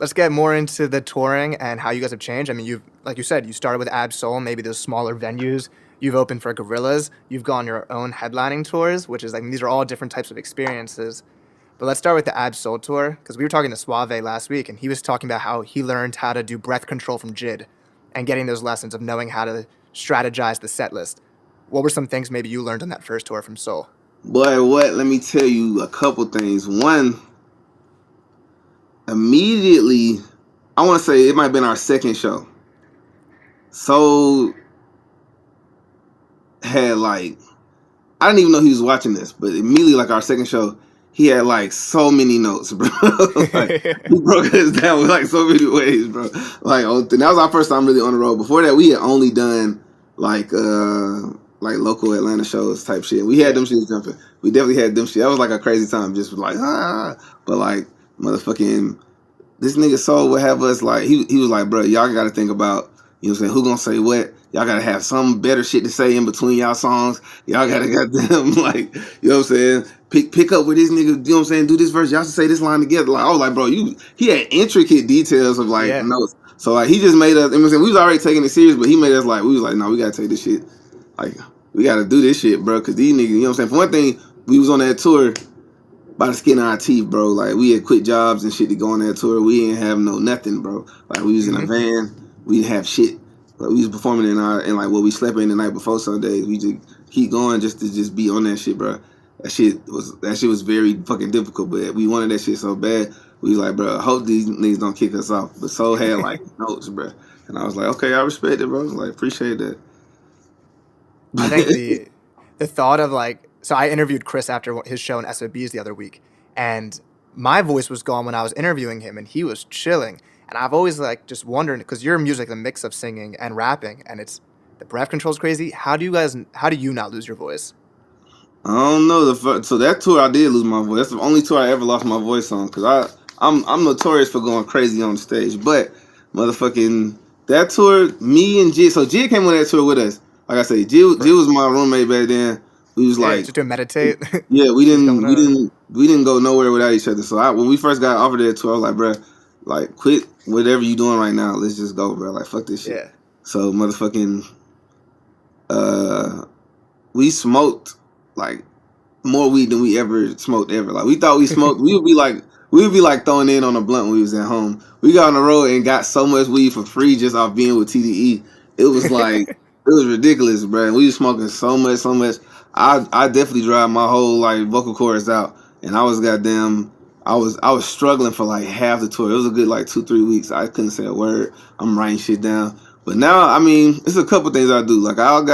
let's get more into the touring and how you guys have changed. I mean, you've, like you said, you started with Ab Soul, maybe those smaller venues. You've opened for Gorillas. You've gone your own headlining tours, which is like, these are all different types of experiences. But let's start with the Ab Soul tour, because we were talking to Suave last week, and he was talking about how he learned how to do breath control from JID and getting those lessons of knowing how to strategize the set list. What were some things maybe you learned on that first tour from Soul? Boy, what? Let me tell you a couple things. One, immediately, I want to say it might have been our second show. So had like, I didn't even know he was watching this, but immediately, like our second show, he had like so many notes, bro. Like he broke us down with like so many ways, bro. Like that was our first time really on the road. Before that, we had only done like local Atlanta shows type shit. We had them shit jumping. We definitely had them shit. That was like a crazy time, just like but like motherfucking this nigga Soul would have us like he was like, bro, y'all got to think about, you know what I'm saying, who gonna say what. Y'all gotta have some better shit to say in between y'all songs. Y'all gotta goddamn like, you know what I'm saying, pick up with this nigga, you know what I'm saying, do this verse. Y'all should say this line together. Like I was like, bro, he had intricate details of like notes. So like he just made us, you know what I'm saying, we was already taking it serious, but he made us like, we was like, no, we gotta take this shit. Like we gotta do this shit, bro. Cause these niggas, you know what I'm saying. For one thing, we was on that tour by the skin of our teeth, bro. Like we had quit jobs and shit to go on that tour. We didn't have no nothing, bro. Like we was in a van, we didn't have shit. Like we was performing in like what we slept in the night before Sundays. We just keep going just to be on that shit, bro. That shit was very fucking difficult, but we wanted that shit so bad. We was like, bro, I hope these niggas don't kick us off. But Soul had like notes, bro. And I was like, okay, I respect it, bro. I was like, appreciate that. I think the thought of like, so I interviewed Chris after his show in SOBs the other week, and my voice was gone when I was interviewing him, and he was chilling. And I've always like just wondering, because your music, the mix of singing and rapping, and it's the breath control's crazy. How do you not lose your voice? I don't know. So that tour I did lose my voice. That's the only tour I ever lost my voice on, because I'm notorious for going crazy on stage. But motherfucking that tour, me and Jid. So Jid came on that tour with us. Like I say, Jid was my roommate back then. We was like just to meditate. Yeah, we didn't go nowhere without each other. So when we first got offered that tour, I was like, bro, like quit whatever you doing right now. Let's just go, bro. Like fuck this shit. Yeah. So motherfucking, we smoked like more weed than we ever smoked ever. Like we thought we smoked. we would be like throwing in on a blunt when we was at home. We got on the road and got so much weed for free just off being with TDE. It was like it was ridiculous, bro. And we was smoking so much. I definitely drive my whole like vocal cords out, and I was goddamn. I was struggling for like half the tour. It was a good like 2-3 weeks. I couldn't say a word. I'm writing shit down. But now, I mean, it's a couple things I do. Like I'll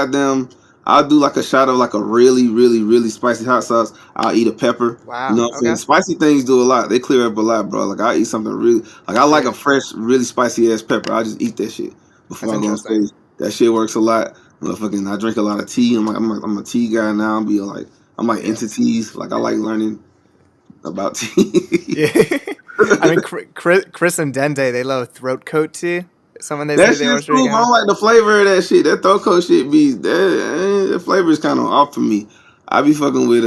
do like a shot of like a really, really, really spicy hot sauce. I'll eat a pepper. Wow. You know what I'm saying? Spicy things do a lot. They clear up a lot, bro. Like I'll eat something really, like I like a fresh, really spicy ass pepper. I'll just eat that shit before I go on stage. That shit works a lot. Motherfucking, I drink a lot of tea. I'm a tea guy now. I'm like into teas. Like I like learning about tea. Yeah. I mean, Chris and Dende, they love throat coat tea. Someone they that say they shit's cool. I don't like the flavor of that shit. That throat coat shit the flavor is kind of off for me. I be fucking with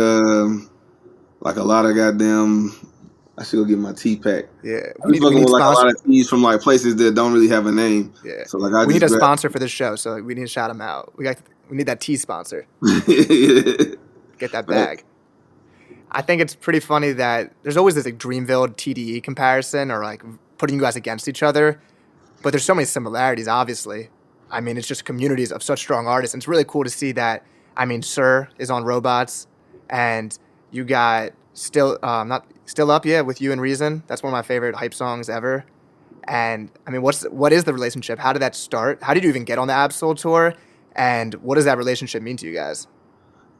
like a lot of goddamn. I should go get my tea pack. Yeah, we need like a lot of teas from like places that don't really have a name. Yeah, so like we need a sponsor for this show, so we need to shout them out. We need that tea sponsor. Get that bag. I think it's pretty funny that there's always this like Dreamville TDE comparison, or like putting you guys against each other, but there's so many similarities. Obviously, I mean, it's just communities of such strong artists, and it's really cool to see that. I mean, Sir is on Robots, and you got Still Up, yeah, with You and Reason. That's one of my favorite hype songs ever. And I mean, what is the relationship? How did that start? How did you even get on the Ab Soul tour? And what does that relationship mean to you guys?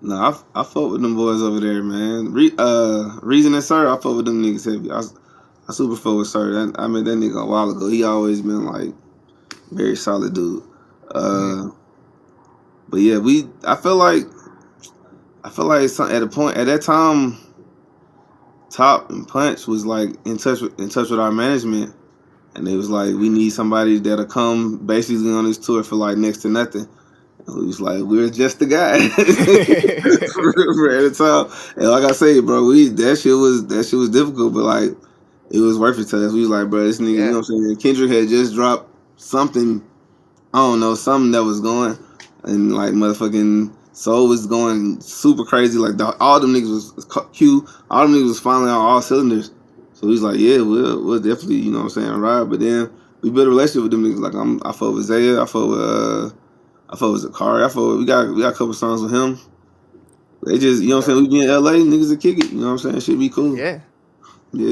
Nah, I fuck with them boys over there, man. Reason and Sir, I fuck with them niggas heavy. I super fuck with Sir. I met that nigga a while ago. He always been like very solid dude. But yeah, I feel like at that time, Top and Punch was like in touch with our management, and they was like, we need somebody that'll come basically on this tour for like next to nothing. And we was like, we're just the guy at the time. And like I say, bro, that shit was difficult, but like it was worth it to us. We was like, bro, this nigga, you know what I'm saying? Kendrick had just dropped something, I don't know, something that was going, and like motherfucking Soul was going super crazy. Like all them niggas was Q, all them niggas was finally on all cylinders. So he's like, yeah, we'll definitely, you know what I'm saying, ride. But then we built a relationship with them niggas. Like I fuck with Zaya, I fuck with Zakari, we got a couple songs with him. They just, you know what I'm saying, we be in LA, niggas that kick it, you know what I'm saying? Should be cool. Yeah. Yeah.